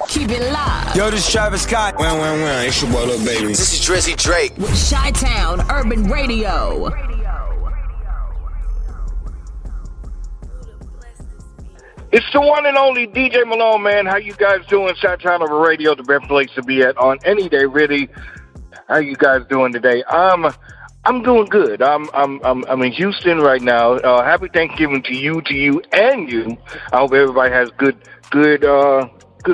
Keep it live. Yo, this Travis Scott. It's your boy, Lil Baby. This is Drizzy Drake. With Chi-Town Urban Radio. It's the one and only DJ Malone, man. How you guys doing? Chi-Town Urban Radio, the best place to be at on any day, really. How you guys doing today? I'm doing good. I'm in Houston right now. Happy Thanksgiving to you, and you. I hope everybody has good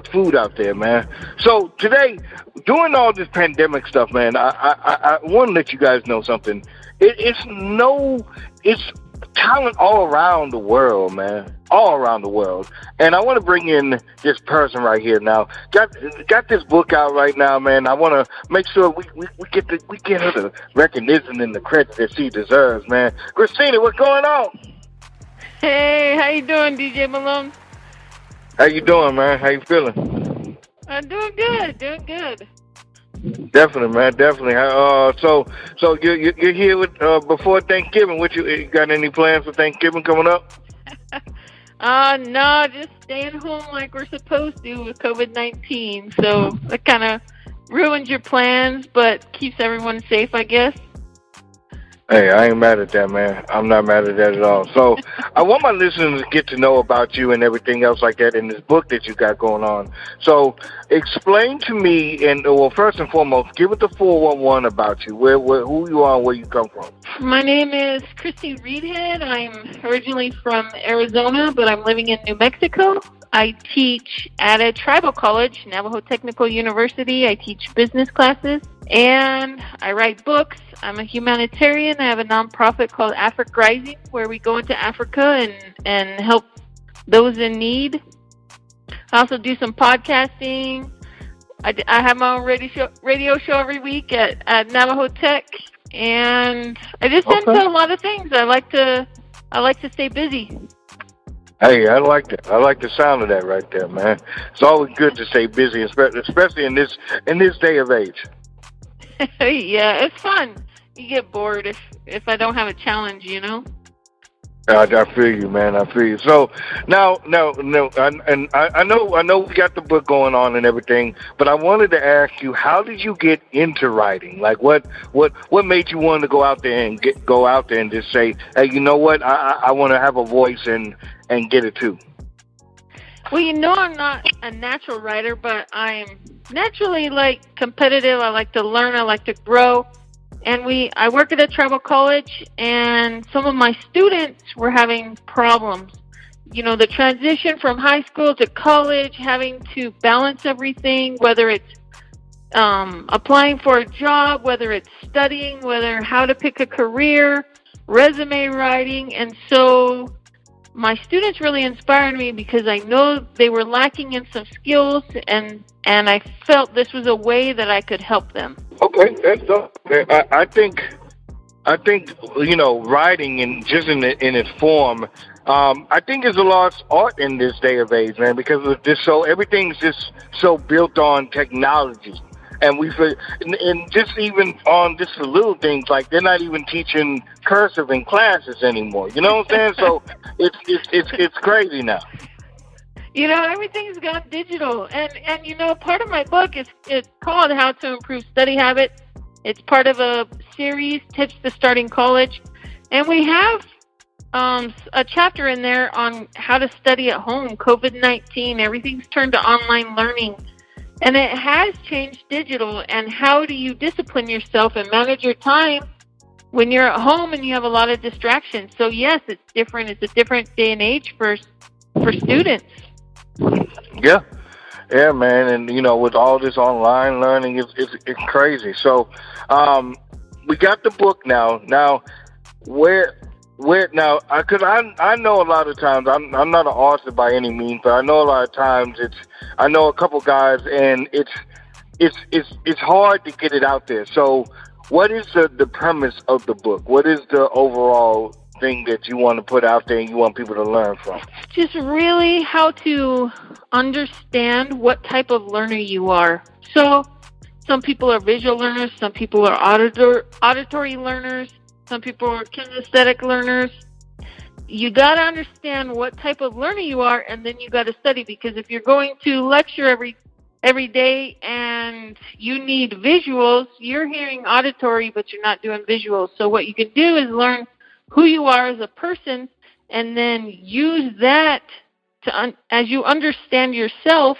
food out there, man. So today, doing all this pandemic stuff, man, I want to let you guys know something. It's talent all around the world, man. All around the world. And I want to bring in this person right here now. Got this book out right now, man. I want to make sure we get her the recognition and the credit that she deserves, man. Christina, what's going on? Hey, how you doing, DJ Malone? How you doing, man? How you feeling? I'm doing good. Definitely, man. Definitely. So you're here with before Thanksgiving. What you got any plans for Thanksgiving coming up? No, just staying home like we're supposed to with COVID-19. So that kind of ruins your plans, but keeps everyone safe, I guess. Hey, I ain't mad at that, man. I'm not mad at that at all. So I want my listeners to get to know about you and everything else like that in this book that you got going on. So explain to me, and well, first and foremost, give it the 411 about you, who you are and where you come from. My name is Christine Reidhead. I'm originally from Arizona, but I'm living in New Mexico. I teach at a tribal college, Navajo Technical University. I teach business classes, and I write books. I'm a humanitarian. I have a nonprofit called Africa Rising, where we go into Africa and help those in need. I also do some podcasting. I have my own radio show every week at Navajo Tech, and I just into a lot of things. I like to stay busy. Hey, I like that. I like the sound of that right there, man. It's always good to stay busy, especially in this day of age. Yeah, it's fun. You get bored if I don't have a challenge, you know? I feel you, man. I feel you. So now, I know we got the book going on and everything, but I wanted to ask you, how did you get into writing? Like, what made you want to go out there and just say, hey, you know what? I want to have a voice and get it too. Well, you know, I'm not a natural writer, but I'm naturally competitive. I like to learn. I like to grow. And I work at a tribal college, and some of my students were having problems. You know, the transition from high school to college, having to balance everything, whether it's applying for a job, whether it's studying, how to pick a career, resume writing. And so my students really inspired me because I know they were lacking in some skills, and I felt this was a way that I could help them. Okay, that's dope. I think you know, writing in its form. I think is a lost art in this day of age, man, because of this. So everything's just so built on technology, and just even on just the little things, like they're not even teaching cursive in classes anymore. You know what I'm saying? So it's crazy now. You know, everything's gone digital. And you know, part of my book is called How to Improve Study Habits. It's part of a series, Tips to Starting College. And we have a chapter in there on how to study at home. COVID-19, everything's turned to online learning. And it has changed digital. And how do you discipline yourself and manage your time when you're at home and you have a lot of distractions? So, yes, it's different. It's a different day and age for students. Yeah, man, and you know, with all this online learning, it's crazy. So, we got the book now. Now, where now? Because I know a lot of times I'm not an author by any means, but I know a lot of times I know a couple guys, and it's hard to get it out there. So, what is the premise of the book? What is the overall thing that you want to put out there and you want people to learn from? Just really how to understand what type of learner you are. So some people are visual learners, some people are auditory learners, some people are kinesthetic learners. you got to understand what type of learner you are, and then you got to study, because if you're going to lecture every day and you need visuals, you're hearing auditory, but you're not doing visuals. So what you can do is learn who you are as a person, and then use that to as you understand yourself,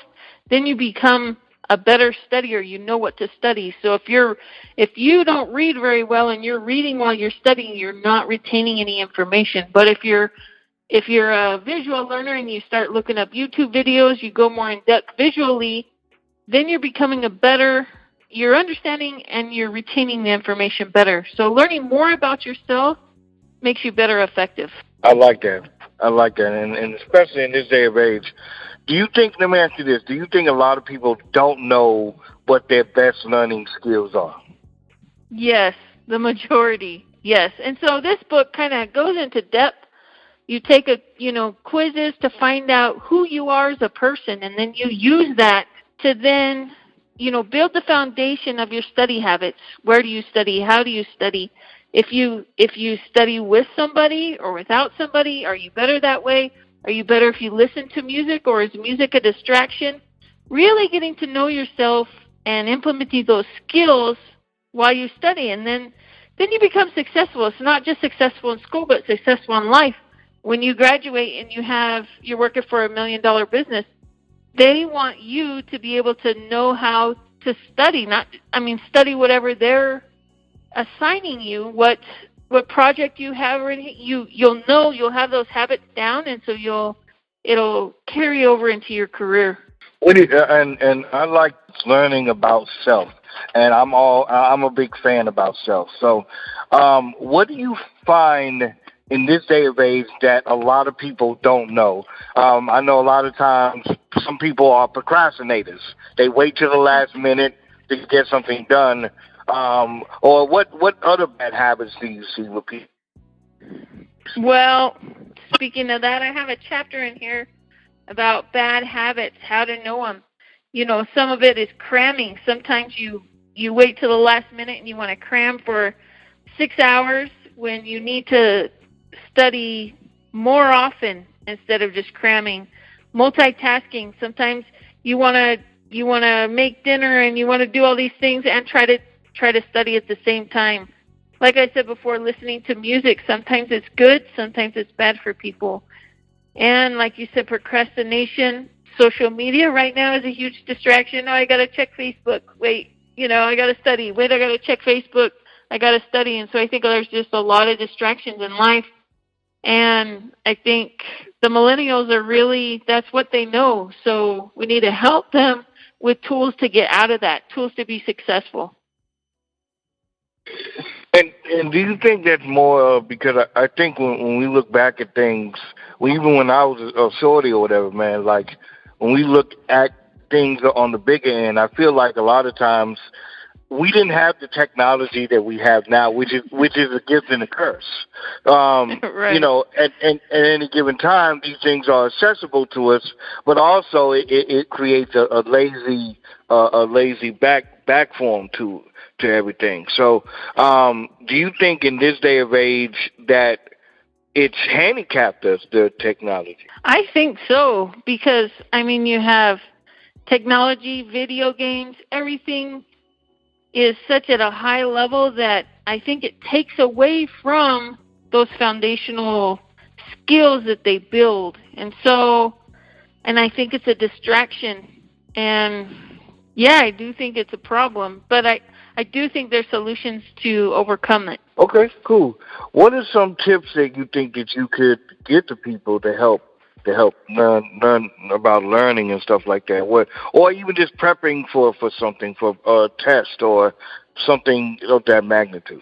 then you become a better studier. You know what to study. So if you don't read very well and you're reading while you're studying, you're not retaining any information. But if you're a visual learner and you start looking up YouTube videos, you go more in depth visually, then you're becoming you're understanding and you're retaining the information better. So learning more about yourself makes you better effective. I like that. And especially in this day of age, let me ask you this, do you think a lot of people don't know what their best learning skills are? Yes, the majority, yes. And so this book kind of goes into depth. You take quizzes to find out who you are as a person, and then you use that to then, build the foundation of your study habits. Where do you study? How do you study? If you study with somebody or without somebody, are you better that way? Are you better if you listen to music, or is music a distraction? Really getting to know yourself and implementing those skills while you study, and then you become successful. It's not just successful in school, but successful in life. When you graduate and you're working for $1 million business, they want you to be able to know how to study. Study whatever they're assigning you, what project you have, or you'll know, you'll have those habits down, and so it'll carry over into your career. And I like learning about self, and I'm a big fan about self. So, what do you find in this day of age that a lot of people don't know? I know a lot of times some people are procrastinators. They wait till the last minute to get something done. Or what other bad habits do you see with people? Well, speaking of that, I have a chapter in here about bad habits, how to know them. Some of it is cramming. Sometimes you wait till the last minute and you want to cram for 6 hours when you need to study more often instead of just cramming. Multitasking. Sometimes you want to make dinner and you want to do all these things and try to study at the same time. Like I said before, listening to music, sometimes it's good, sometimes it's bad for people. And like you said, procrastination, social media right now is a huge distraction. Oh, I got to check Facebook. Wait, I got to study. Wait, I got to check Facebook. I got to study. And so I think there's just a lot of distractions in life. And I think the millennials that's what they know. So we need to help them with tools to get out of that, tools to be successful. And do you think that's more because I think when we look back at things, even when I was a shorty or whatever, man, like when we look at things on the bigger end, I feel like a lot of times we didn't have the technology that we have now, which is a gift and a curse. Right. At any given time, these things are accessible to us, but also it creates a lazy back form to everything. So, do you think in this day of age that it's handicapped us, the technology? I think so, because, you have technology, video games, everything is such at a high level that I think it takes away from those foundational skills that they build. And I think it's a distraction. And, yeah, I do think it's a problem, but I do think there's solutions to overcome it. Okay, cool. What are some tips that you think that you could give to people to help learn about learning and stuff like that? Or even just prepping for something, for a test or something of that magnitude?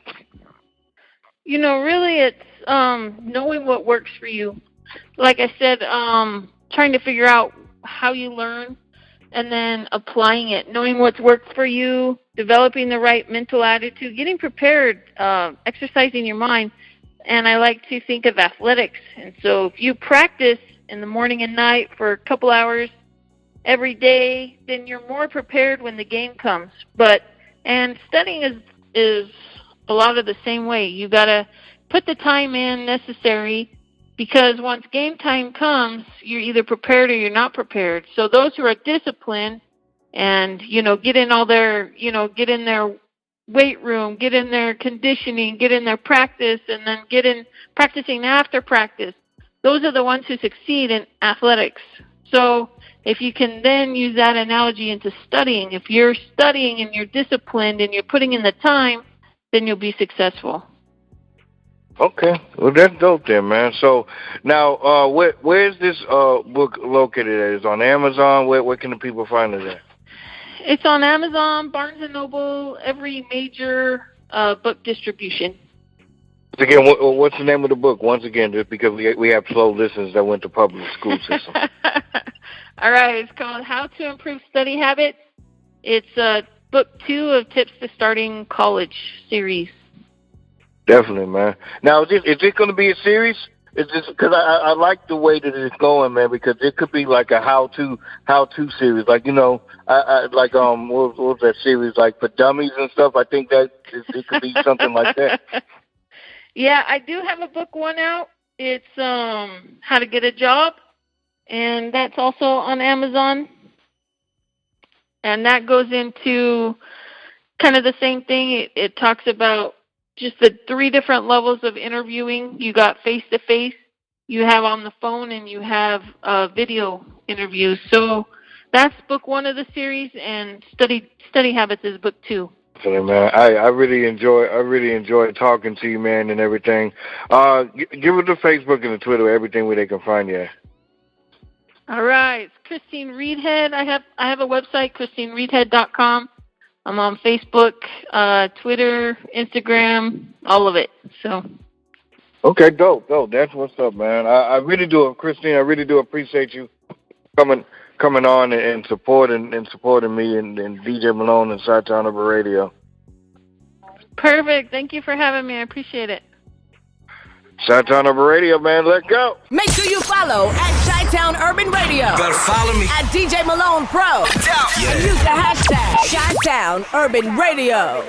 Really it's knowing what works for you. Like I said, trying to figure out how you learn and then applying it, knowing what's worked for you, developing the right mental attitude, getting prepared, exercising your mind. And I like to think of athletics. And so if you practice in the morning and night for a couple hours every day, then you're more prepared when the game comes. And studying is a lot of the same way. You got to put the time in necessary because once game time comes, you're either prepared or you're not prepared. So those who are disciplined and, get in all their, get in their weight room, get in their conditioning, get in their practice, and then get in practicing after practice, those are the ones who succeed in athletics. So if you can then use that analogy into studying, if you're studying and you're disciplined and you're putting in the time, then you'll be successful. Okay, well that's dope then, man. So now, where's this book located at? Is it on Amazon? Where can the people find it at? It's on Amazon, Barnes & Noble, every major book distribution. Again, what's the name of the book? Once again, just because we have slow listeners that went to public school system. All right, it's called How to Improve Study Habits. It's book 2 of Tips to Starting College series. Definitely, man. Now, is it going to be a series? It's just because I like the way that it's going, man. Because it could be like a how-to series, like what was that series like for dummies and stuff? I think that it could be something like that. Yeah, I do have a book 1 out. It's How to Get a Job, and that's also on Amazon. And that goes into kind of the same thing. It talks about just the 3 different levels of interviewing. You got face-to-face, you have on the phone, and you have video interviews. So that's book 1 of the series, and Study Habits is book 2. Definitely, man. I really enjoy talking to you, man, and everything. Give it the Facebook and the Twitter, everything where they can find you. All right, it's Christine Reidhead. I have a website, ChristineReidhead.com. I'm on Facebook, Twitter, Instagram, all of it. So. Okay, dope. That's what's up, man. I really do, Christine. I really do appreciate you coming on and supporting me and DJ Malone and Chi-Town Urban Radio. Perfect. Thank you for having me. I appreciate it. Chi-Town Urban Radio, man. Let's go. Make sure you follow at Chi-Town Urban Radio. Better follow me. At DJ Malone Pro. Yeah. And use the hashtag Chi-Town Urban Radio.